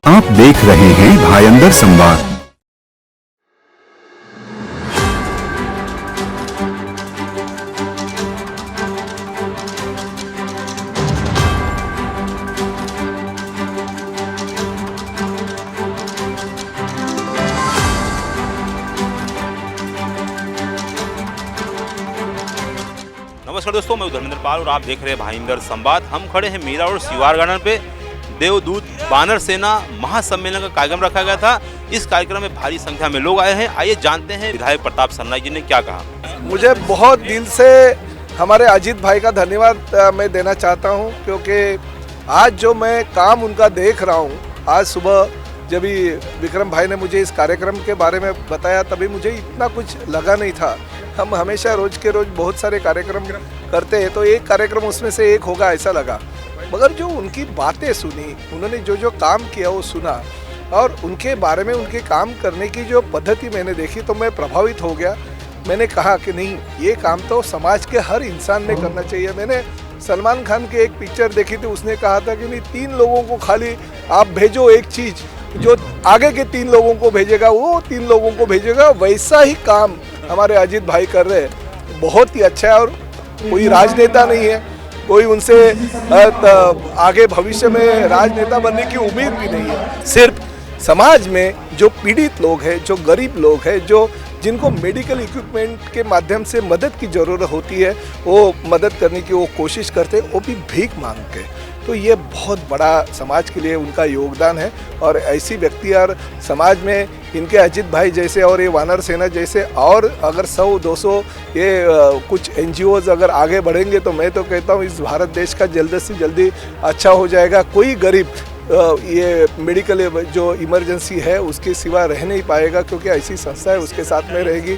आप देख रहे हैं भाईंदर संवाद। नमस्कार दोस्तों, मैं धर्मेंद्र पाल और आप देख रहे हैं भाईंदर संवाद। हम खड़े हैं मीरा और शिवार गार्डन पे। देवदूत वानर सेना महासम्मेलन का कार्यक्रम रखा गया था। इस कार्यक्रम में भारी संख्या में लोग आए हैं। आइए जानते हैं विधायक प्रताप सरनाईक जी ने क्या कहा। मुझे बहुत दिल से हमारे अजीत भाई का धन्यवाद मैं देना चाहता हूं, क्योंकि आज जो मैं काम उनका देख रहा हूं, आज सुबह जब भी विक्रम भाई ने मुझे इस कार्यक्रम के बारे में बताया तभी मुझे इतना कुछ लगा नहीं था। हम हमेशा रोज के रोज बहुत सारे कार्यक्रम करते हैं, तो एक कार्यक्रम उसमें से एक होगा ऐसा लगा, मगर जो उनकी बातें सुनी, उन्होंने जो जो काम किया वो सुना और उनके बारे में उनके काम करने की जो पद्धति मैंने देखी तो मैं प्रभावित हो गया। मैंने कहा कि नहीं, ये काम तो समाज के हर इंसान ने करना चाहिए। मैंने सलमान खान की एक पिक्चर देखी थी, उसने कहा था कि नहीं, 3 लोगों को खाली आप भेजो एक चीज़, जो आगे के 3 लोगों को भेजेगा वो 3 लोगों को भेजेगा। वैसा ही काम हमारे अजीत भाई कर रहे हैं, बहुत ही अच्छा है। और कोई राजनेता नहीं है, कोई उनसे आगे भविष्य में राजनेता बनने की उम्मीद भी नहीं है। सिर्फ समाज में जो पीड़ित लोग हैं, जो गरीब लोग हैं, जो जिनको मेडिकल इक्विपमेंट के माध्यम से मदद की ज़रूरत होती है, वो मदद करने की वो कोशिश करते हैं, वो भी भीख मांग के। तो ये बहुत बड़ा समाज के लिए उनका योगदान है। और ऐसी व्यक्ति और समाज में इनके अजीत भाई जैसे और ये वानर सेना जैसे और अगर 100-200 ये कुछ NGOs अगर आगे बढ़ेंगे तो मैं तो कहता हूँ इस भारत देश का जल्द से जल्दी अच्छा हो जाएगा। कोई गरीब ये मेडिकल जो इमरजेंसी है उसके सिवा रह नहीं पाएगा, क्योंकि ऐसी संस्था है उसके साथ में रहेगी।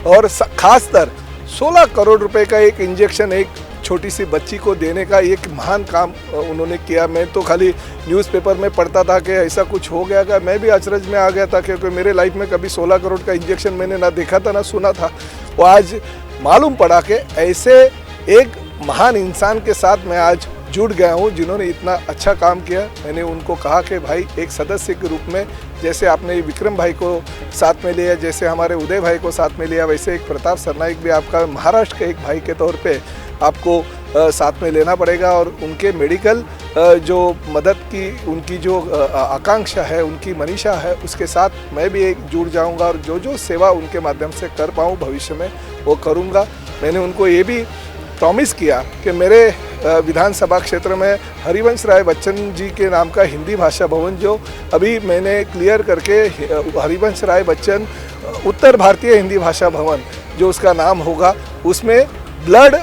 और खासकर 16 करोड़ रुपए का एक इंजेक्शन एक छोटी सी बच्ची को देने का एक महान काम उन्होंने किया। मैं तो खाली न्यूज़पेपर में पढ़ता था कि ऐसा कुछ हो गया का, मैं भी अचरज में आ गया था, क्योंकि मेरे लाइफ में कभी 16 करोड़ का इंजेक्शन मैंने ना देखा था ना सुना था। वो आज मालूम पड़ा कि ऐसे एक महान इंसान के साथ मैं आज जुड़ गया हूँ जिन्होंने इतना अच्छा काम किया। मैंने उनको कहा कि भाई एक सदस्य के रूप में जैसे आपने विक्रम भाई को साथ में लिया, जैसे हमारे उदय भाई को साथ में लिया, वैसे एक प्रताप सरनाईक भी आपका महाराष्ट्र के एक भाई के तौर पे आपको साथ में लेना पड़ेगा। और उनके मेडिकल जो मदद की उनकी जो आकांक्षा है, उनकी मनीषा है, उसके साथ मैं भी एक जुड़ जाऊंगा और जो जो सेवा उनके माध्यम से कर पाऊँ भविष्य में वो करूँगा। मैंने उनको ये भी प्रॉमिस किया कि मेरे विधानसभा क्षेत्र में हरिवंश राय बच्चन जी के नाम का हिंदी भाषा भवन जो अभी मैंने क्लियर करके हरिवंश राय बच्चन उत्तर भारतीय हिंदी भाषा भवन जो उसका नाम होगा, उसमें ब्लड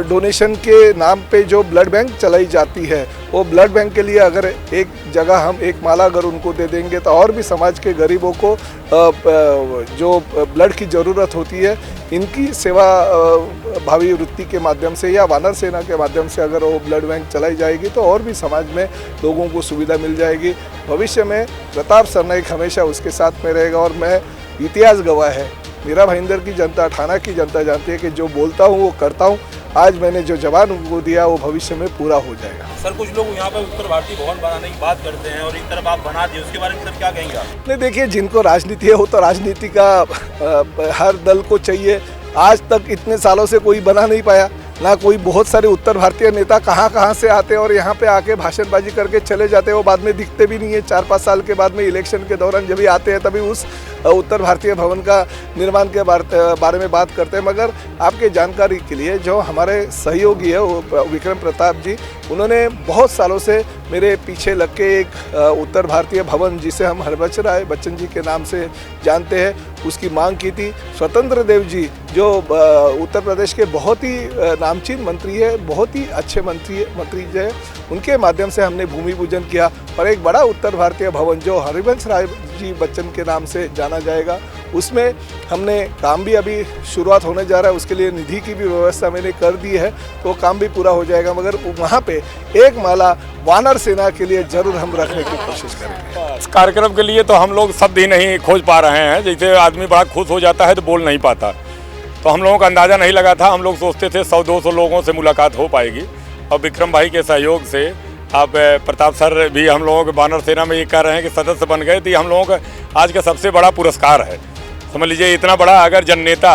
डोनेशन के नाम पे जो ब्लड बैंक चलाई जाती है, वो ब्लड बैंक के लिए अगर एक जगह हम एक माला अगर उनको दे देंगे तो और भी समाज के गरीबों को जो ब्लड की ज़रूरत होती है, इनकी सेवा भावी वृत्ति के माध्यम से या वानर सेना के माध्यम से अगर वो ब्लड बैंक चलाई जाएगी तो और भी समाज में लोगों को सुविधा मिल जाएगी। भविष्य में प्रताप सरनाईक हमेशा उसके साथ में रहेगा। और मैं इतिहास गवाह है, मेरा भाईंदर की जनता, ठाणा की जनता जानती है कि जो बोलता हूँ वो करता हूँ। आज मैंने जो जवान उनको दिया वो भविष्य में पूरा हो जाएगा। सर, कुछ लोग यहाँ पर उत्तर भारतीय भवन बनाने की बात करते हैं और एक तरफ आप बना दिए, उसके बारे में सर क्या कहेंगे आप? नहीं, देखिए, जिनको राजनीति है वो तो राजनीति का हर दल को चाहिए। आज तक इतने सालों से कोई बना नहीं पाया ना। कोई बहुत सारे उत्तर भारतीय नेता कहाँ से आते और यहाँ पे आके भाषणबाजी करके चले जाते हैं, वो बाद में दिखते भी नहीं है। 4-5 साल के बाद में इलेक्शन के दौरान जब भी आते हैं तभी उस उत्तर भारतीय भवन का निर्माण के बारे में बात करते हैं। मगर आपके जानकारी के लिए जो हमारे सहयोगी है वो विक्रम प्रताप जी, उन्होंने बहुत सालों से मेरे पीछे लग के एक उत्तर भारतीय भवन जिसे हम हरिवंश राय बच्चन जी के नाम से जानते हैं, उसकी मांग की थी। स्वतंत्र देव जी जो उत्तर प्रदेश के बहुत ही नामचीन मंत्री है, बहुत ही अच्छे मंत्री जो है, उनके माध्यम से हमने भूमि पूजन किया। और एक बड़ा उत्तर भारतीय भवन जो हरिवंश राय जी बच्चन के नाम से जाना जाएगा, उसमें हमने काम भी अभी शुरुआत होने जा रहा है। उसके लिए निधि की भी व्यवस्था मैंने कर दी है, तो काम भी पूरा हो जाएगा। मगर वहाँ पे एक माला वानर सेना के लिए जरूर हम रखने की कोशिश करेंगे। इस कार्यक्रम के लिए तो हम लोग शब्द ही नहीं खोज पा रहे हैं। जैसे आदमी बड़ा खुश हो जाता है तो बोल नहीं पाता, तो हम लोगों का अंदाज़ा नहीं लगा था। हम लोग सोचते थे 100-200 लोगों से मुलाकात हो पाएगी, और विक्रम भाई के सहयोग से आप प्रताप सर भी हम लोगों के वानर सेना में ये कह रहे हैं कि सदस्य बन गए, तो ये हम लोगों का आज का सबसे बड़ा पुरस्कार है। समझ लीजिए इतना बड़ा अगर जननेता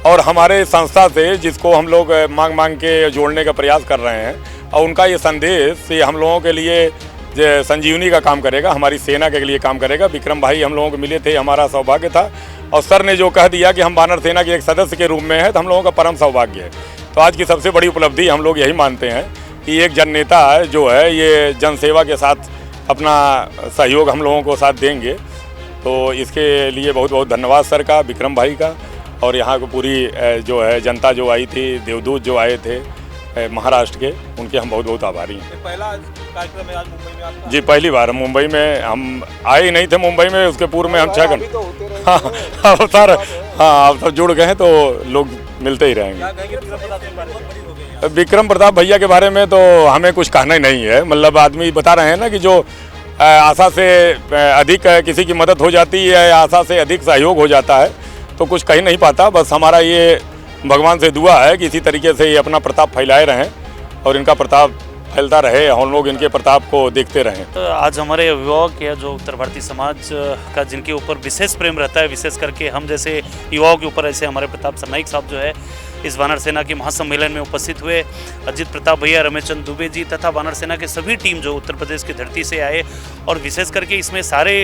और हमारे संस्था से जिसको हम लोग मांग मांग के जोड़ने का प्रयास कर रहे हैं, और उनका ये संदेश ये हम लोगों के लिए संजीवनी का काम करेगा, हमारी सेना के लिए काम करेगा। विक्रम भाई हम लोगों को मिले थे, हमारा सौभाग्य था, और सर ने जो कह दिया कि हम वानर सेना के एक सदस्य के रूप में है, तो हम लोगों का परम सौभाग्य है। तो आज की सबसे बड़ी उपलब्धि हम लोग यही मानते हैं कि एक जननेता जो है ये जनसेवा के साथ अपना सहयोग हम लोगों को साथ देंगे। तो इसके लिए बहुत बहुत धन्यवाद सर का, विक्रम भाई का, और यहाँ को पूरी जो है जनता जो आई थी, देवदूत जो आए थे महाराष्ट्र के, उनके हम बहुत बहुत आभारी हैं। पहला कार्यक्रम है आज मुंबई में आपका? जी पहली बार मुंबई में, हम आए ही नहीं थे मुंबई में, उसके पूर्व में हम 6 घंटे हाँ सर, हाँ अब सब जुड़ गए हैं तो लोग मिलते ही रहेंगे। विक्रम प्रताप भैया के बारे में तो हमें कुछ कहना ही नहीं है। मतलब आदमी बता रहे हैं ना कि जो आशा से अधिक किसी की मदद हो जाती है, आशा से अधिक सहयोग हो जाता है, तो कुछ कह नहीं पाता। बस हमारा ये भगवान से दुआ है कि इसी तरीके से ये अपना प्रताप फैलाए रहें और इनका प्रताप फैलता रहे, हम लोग इनके प्रताप को देखते रहें। तो आज हमारे अभिभावक या जो उत्तर भारतीय समाज का जिनके ऊपर विशेष प्रेम रहता है, विशेष करके हम जैसे युवाओं के ऊपर, ऐसे हमारे प्रताप सरनाईक साहब जो है इस वानर सेना के महासम्मेलन में उपस्थित हुए। अजित प्रताप भैया, रमेश चंद दुबे जी तथा वानर सेना के सभी टीम जो उत्तर प्रदेश की धरती से आए, और विशेष करके इसमें सारे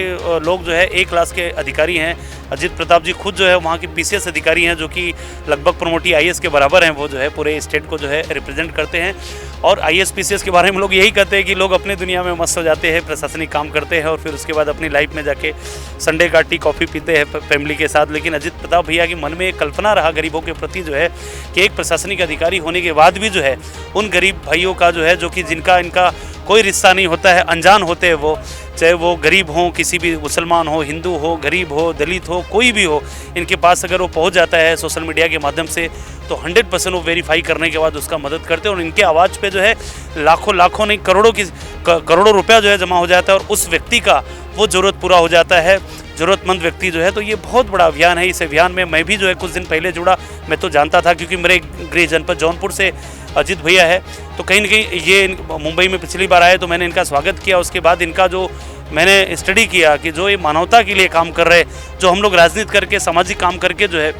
लोग जो है A क्लास के अधिकारी हैं। अजित प्रताप जी खुद जो है वहाँ के PCS अधिकारी हैं, जो कि लगभग प्रमोटी IAS के बराबर हैं। वो जो है पूरे स्टेट को जो है रिप्रेजेंट करते हैं। और IAS PCS के बारे में लोग यही कहते हैं कि लोग अपने दुनिया में मस्त हो जाते हैं, प्रशासनिक काम करते हैं और फिर उसके बाद अपनी लाइफ में जाके संडे का टी कॉफ़ी पीते हैं फैमिली के साथ। लेकिन अजित प्रताप भैया के मन में एक कल्पना रहा गरीबों के प्रति जो है कि एक प्रशासनिक अधिकारी होने के बाद भी जो है उन गरीब भाइयों का जो है, जो कि जिनका इनका कोई रिश्ता नहीं होता है, अनजान होते हैं वो, चाहे वो गरीब हो, किसी भी मुसलमान हो, हिंदू हो, गरीब हो, दलित हो, कोई भी हो, इनके पास अगर वो पहुंच जाता है सोशल मीडिया के माध्यम से तो 100% वो वेरीफाई करने के बाद उसका मदद करते हैं। और इनके आवाज़ पे जो है लाखों नहीं करोड़ों रुपया जो है जमा हो जाता है और उस व्यक्ति का वो ज़रूरत पूरा हो जाता है, ज़रूरतमंद व्यक्ति जो है। तो ये बहुत बड़ा अभियान है। इस अभियान में मैं भी जो है कुछ दिन पहले जुड़ा। मैं तो जानता था क्योंकि मेरे गृह जनपद जौनपुर से अजित भैया है, तो कहीं ना कहीं ये मुंबई में पिछली बार आए तो मैंने इनका स्वागत किया। उसके बाद इनका जो मैंने स्टडी किया कि जो ये मानवता के लिए काम कर रहे, जो हम लोग राजनीति करके सामाजिक काम करके जो है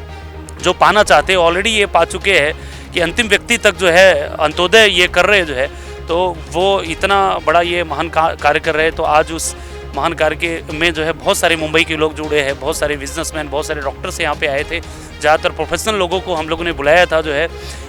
जो पाना चाहते हैं, ऑलरेडी ये पा चुके हैं कि अंतिम व्यक्ति तक जो है अंत्योदय ये कर रहे जो है, तो वो इतना बड़ा ये महान कार्य कर रहे हैं। तो आज उस महान कार्य के में जो है बहुत सारे मुंबई के लोग जुड़े हैं, बहुत सारे बिजनेसमैन, बहुत सारे डॉक्टर्स यहाँ पे आए थे। ज़्यादातर प्रोफेशनल लोगों को हम लोगों ने बुलाया था जो है,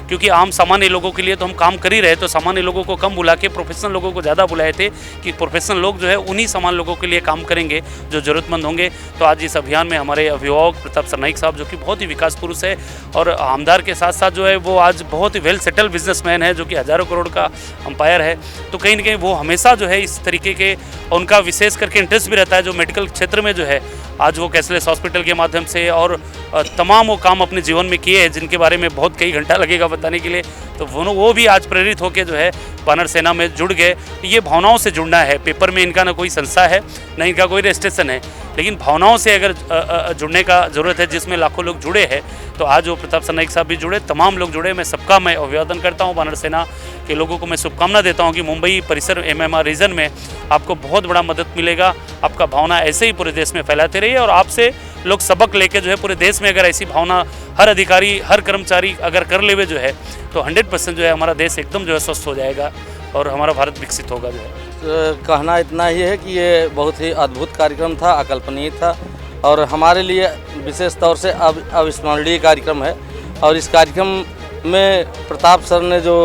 क्योंकि आम सामान्य लोगों के लिए तो हम काम कर ही रहे, तो सामान्य लोगों को कम बुला के प्रोफेशनल लोगों को ज़्यादा बुलाए थे कि प्रोफेशनल लोग जो है उन्हीं सामान्य लोगों के लिए काम करेंगे जो ज़रूरतमंद होंगे। तो आज इस अभियान में हमारे अभिभावक प्रताप सरनाईक साहब, जो कि बहुत ही विकास पुरुष है और आमदार के साथ साथ जो है वो आज बहुत ही वेल सेटल बिजनेसमैन है, जो कि हज़ारों करोड़ का अंपायर है। तो कहीं ना कहीं वो हमेशा जो है इस तरीके के, उनका विशेष करके इंटरेस्ट भी रहता है जो मेडिकल क्षेत्र में जो है आज वो कैशलेस हॉस्पिटल के माध्यम से और तमाम वो काम अपने जीवन में किए हैं, जिनके बारे में बहुत कई घंटा लगेगा बताने के लिए। तो वो भी आज प्रेरित होकर जो है वानर सेना में जुड़ गए। ये भावनाओं से जुड़ना है। पेपर में इनका ना कोई संस्था है, ना इनका कोई रजिस्ट्रेशन है, लेकिन भावनाओं से अगर जुड़ने का ज़रूरत है, जिसमें लाखों लोग जुड़े हैं। तो आज वो प्रताप सरनाईक साहब भी जुड़े, तमाम लोग जुड़े। मैं सबका मैं अभिवादन करता हूँ। वानर सेना के लोगों को मैं शुभकामना देता हूँ कि मुंबई परिसर MMR रीजन में आपको बहुत बड़ा मदद मिलेगा। आपका भावना ऐसे ही पूरे देश में फैलाते रहिए और आपसे लोग सबक लेके जो है पूरे देश में अगर ऐसी भावना हर अधिकारी, हर कर्मचारी अगर कर लेवे जो है, तो 100% जो है हमारा देश एकदम जो है स्वस्थ हो जाएगा और हमारा भारत विकसित होगा जो है। तो कहना इतना ही है कि ये बहुत ही अद्भुत कार्यक्रम था, अकल्पनीय था और हमारे लिए विशेष तौर से अविस्मरणीय कार्यक्रम है। और इस कार्यक्रम में प्रताप सर ने जो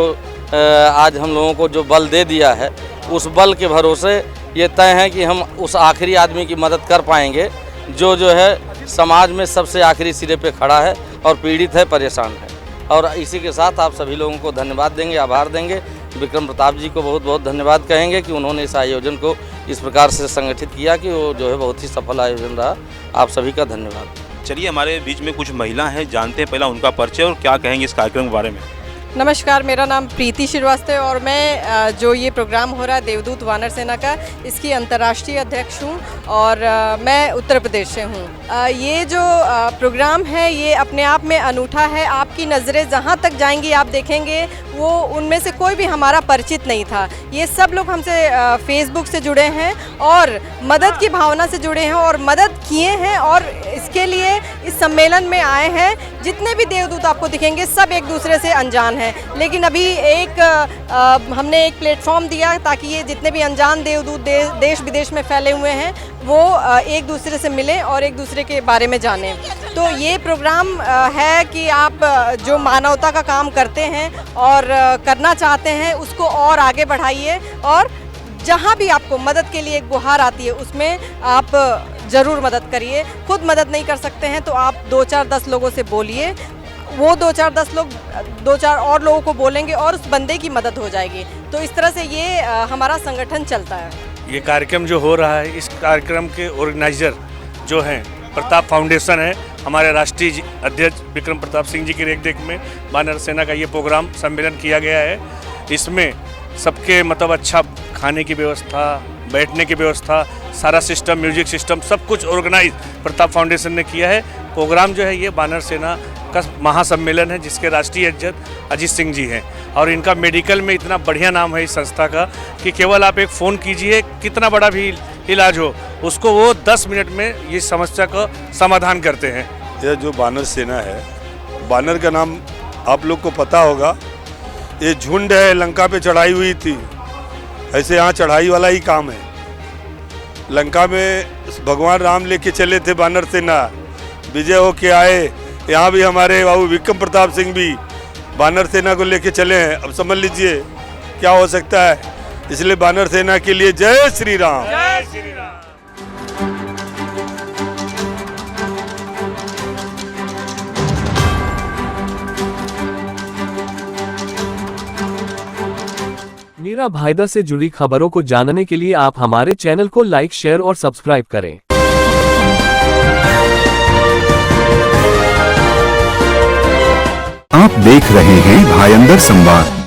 आज हम लोगों को जो बल दे दिया है, उस बल के भरोसे ये तय है कि हम उस आखिरी आदमी की मदद कर पाएंगे जो है समाज में सबसे आखिरी सिरे पे खड़ा है और पीड़ित है, परेशान है। और इसी के साथ आप सभी लोगों को धन्यवाद देंगे, आभार देंगे। विक्रम प्रताप जी को बहुत बहुत धन्यवाद कहेंगे कि उन्होंने इस आयोजन को इस प्रकार से संगठित किया कि वो जो है बहुत ही सफल आयोजन रहा। आप सभी का धन्यवाद। चलिए, हमारे बीच में कुछ महिला हैं, जानते हैं पहला उनका परिचय और क्या कहेंगे इस कार्यक्रम के बारे में। नमस्कार, मेरा नाम प्रीति श्रीवास्तव और मैं जो ये प्रोग्राम हो रहा है देवदूत वानर सेना का, इसकी अंतर्राष्ट्रीय अध्यक्ष हूँ और मैं उत्तर प्रदेश से हूँ। ये जो प्रोग्राम है ये अपने आप में अनूठा है। आपकी नज़रें जहाँ तक जाएंगी आप देखेंगे वो उनमें से कोई भी हमारा परिचित नहीं था। ये सब लोग हमसे फेसबुक से जुड़े हैं और मदद की भावना से जुड़े हैं और मदद किए हैं और इसके लिए इस सम्मेलन में आए हैं। जितने भी देवदूत आपको दिखेंगे सब एक दूसरे से अनजान हैं, लेकिन अभी हमने एक प्लेटफॉर्म दिया ताकि ये जितने भी अनजान देवदूत देश विदेश में फैले हुए हैं वो एक दूसरे से मिलें और एक दूसरे के बारे में जानें। तो ये प्रोग्राम है कि आप जो मानवता का काम करते हैं और करना चाहते हैं उसको और आगे बढ़ाइए और जहाँ भी आपको मदद के लिए एक गुहार आती है उसमें आप ज़रूर मदद करिए। खुद मदद नहीं कर सकते हैं तो आप 2-4-10 लोगों से बोलिए, वो 2-4-10 लोग 2-4 और लोगों को बोलेंगे और उस बंदे की मदद हो जाएगी। तो इस तरह से ये हमारा संगठन चलता है। ये कार्यक्रम जो हो रहा है, इस कार्यक्रम के ऑर्गेनाइजर जो हैं प्रताप फाउंडेशन है, हमारे राष्ट्रीय अध्यक्ष विक्रम प्रताप सिंह जी की रेख में वानर सेना का ये प्रोग्राम सम्मेलन किया गया है। इसमें सबके मतलब अच्छा खाने की व्यवस्था, बैठने की व्यवस्था, सारा सिस्टम, म्यूजिक सिस्टम सब कुछ ऑर्गेनाइज प्रताप फाउंडेशन ने किया है। प्रोग्राम जो है ये वानर सेना का महासम्मेलन है जिसके राष्ट्रीय अध्यक्ष अजीत सिंह जी हैं और इनका मेडिकल में इतना बढ़िया नाम है इस संस्था का कि केवल आप एक फ़ोन कीजिए, कितना बड़ा भी इलाज हो उसको वो 10 मिनट में ये समस्या का समाधान करते हैं। यह जो वानर सेना है, वानर का नाम आप लोग को पता होगा, ये झुंड है, लंका पे चढ़ाई हुई थी, ऐसे यहाँ चढ़ाई वाला ही काम है। लंका में भगवान राम लेके चले थे वानर सेना, विजय होके आए। यहाँ भी हमारे बाबू विक्रम प्रताप सिंह भी वानर सेना को लेके चले हैं। अब समझ लीजिए क्या हो सकता है। इसलिए वानर सेना के लिए जय श्री राम। जय श्री राम। मीरा भाईदर से जुड़ी खबरों को जानने के लिए आप हमारे चैनल को लाइक, शेयर और सब्सक्राइब करें। आप देख रहे हैं भाईंदर संवाद।